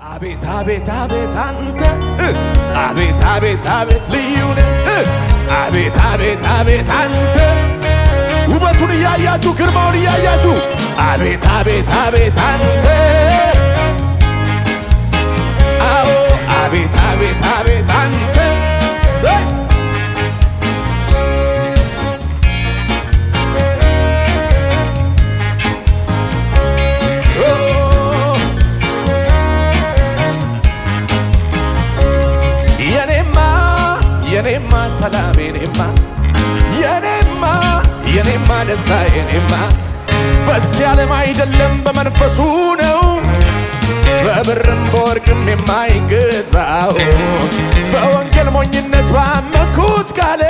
አቤት አቤት አቤት አንተ አቤት አቤት አቤት ልዩ ነህ አቤት አቤት አቤት አንተ ውበቱን እያያችሁ ግርማውን እያያችሁ አቤት አቤት አቤት አንተ አዎ አቤት አቤት አቤት አንተ የኔማ ሰላም የኔማ ደስታ የኔማ በዚህ ዓለም አይደለም በመንፈሱ ነው በብርም በወርቅም የማይገዛው በወንጌል ሞኝነት ባመንኩት ቃል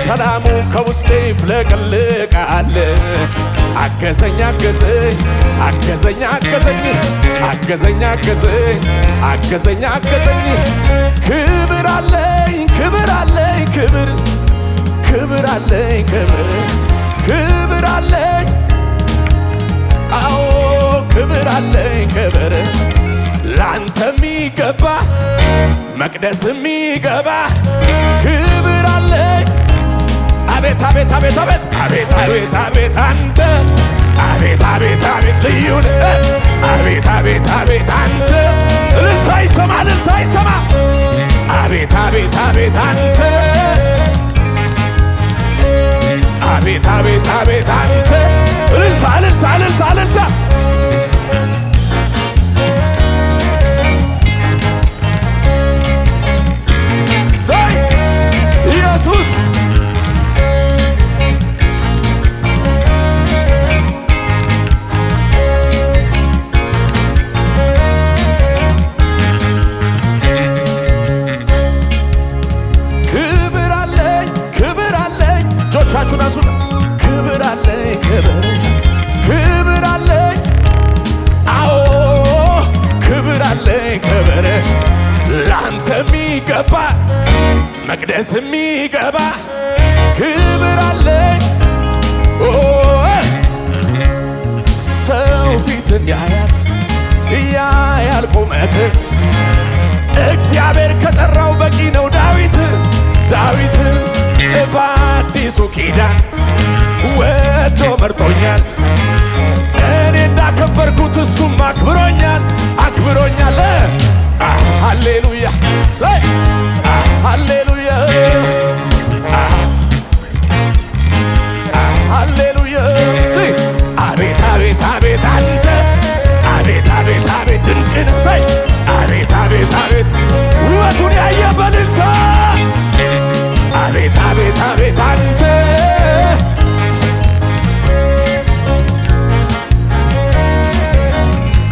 ሰላሙ ከውስጤ ይፍለቀለቃል። አገዘኝ አገዘኝ አገዘኝ አገዘኝ አገዘኝ አገዘኝ አገዘኝ አገዘኝ ክብር አለኝ ክብር አለኝ ክብር ክብር አለኝ ክብር ክብር አለኝ አዎ ክብር አለኝ ክብር ላንተ የሚገባ መቅደስ የሚገባ ክብር አለኝ አቤት አቤት አቤት አቤት አቤት አቤት አቤት አንተ አቤት አቤት አቤት ልዩ ነህ አቤት አቤት አቤት አንተ እልልታ ይሰማ እልልታ ይሰማ አቤት አቤት አቤት አንተ አቤት አቤት አቤት አንተ እልልታ እልልታ እልልታ እልልታ ኢየሱስ እጆቻችሁን አንሱና ክብር አለኝ ክብር ክብር አለኝ አዎ ክብር አለኝ ክብር ላንተ የሚገባ መቅደስ የሚገባ ክብር አለኝ ሰው ፊትን ያያል ቁመት እግዚአብሔር ከጠራው በቂ ነው ዳዊት በአዲሱ ኪዳን ወዶ መርጦኛል እኔ እንዳከበርኩት እሱም አክብሮኛል አክብሮኛል ሃሌሉያ ሃሌሉያ ሃሌሉያ አቤት አቤት አቤት አንተ አቤት አቤት አቤት ድንቅ ነህ አቤት አቤት አቤት ውበቱን ያየ በእልልታ አቤት አቤት አቤት አንተ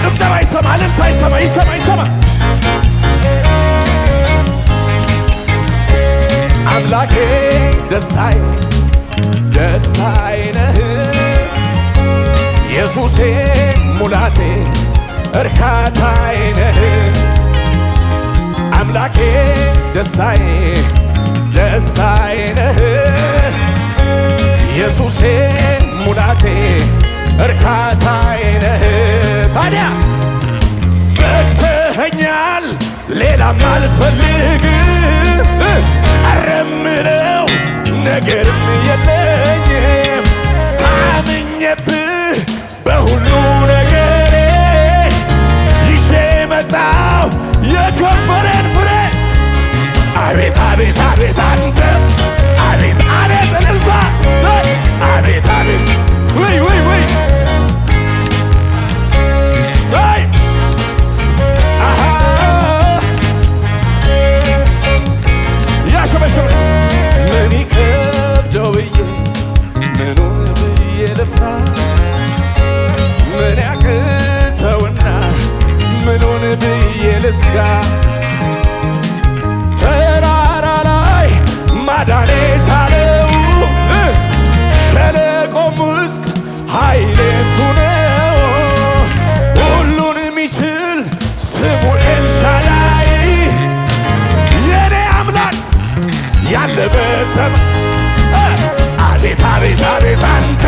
ጭብጨባ ይሰማ እልልታ ይሰማ ይሰማ ይሰማ አምላኬ ደስታዬ ደስታዬ ነህ ኢየሱሴ ሙላቴ እርካታዬ ነህ አምላኬ ደስታዬ ደስታዬ ነህ ኢየሱሴ ሙላቴ እርካታዬ ነህ ታዲያ በቅተኸኛል ሌላም አልፈልግ አረምነው ነገርም የለኝም ታምኜብህ በሁሉ ነገሬ ይዤ መጣሁ የከንፈሬን ፍሬ አቤት አቤት አቤት አንተ አቤት አቤት እልልታ አቤት አቤት ወይ ወይ ወይ ሳይ አሃ ያሸበሸበ ምን ይከብደው ብዬ ምኑን ብዬ ልፍራ ምን ያቅተውና ምኑን ብዬ ልስጋ ማዳኔ ሳለው ሸለቆም ውስጥ ኃይሌ እሱ ነው ሁሉን የሚችል ስሙ ኤልሻዳይ የኔ አምላክ ያለ በሰማይ አቤት አቤት አቤት አንተ